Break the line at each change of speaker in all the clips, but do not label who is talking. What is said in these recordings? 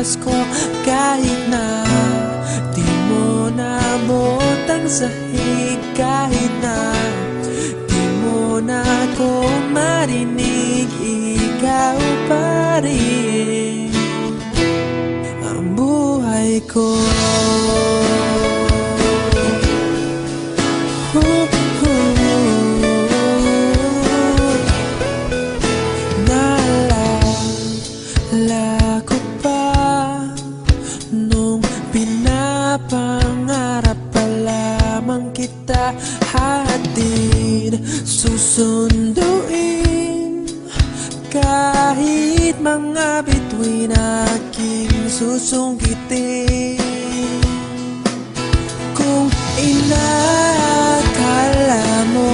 Pasko. Kahit na di mo naabot ang sahig, kahit na di mo na ako marinig, ikaw pa rin ang buhay ko. Naalala ko pa nung pinapangarap pa lamang kita, hatid susunduin kahit mga bituin aking susungkitin. Kung inakala mo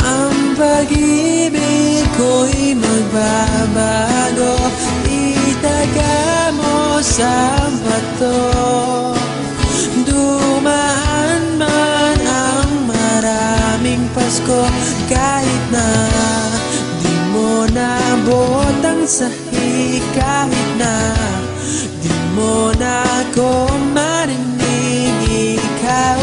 ang pag-ibig ko'y magbabago, itaga mo sa bato. Dumaan man ang maraming Pasko, kahit na di mo naabot ang sahig, kahit na di mo na ako marinig, ikaw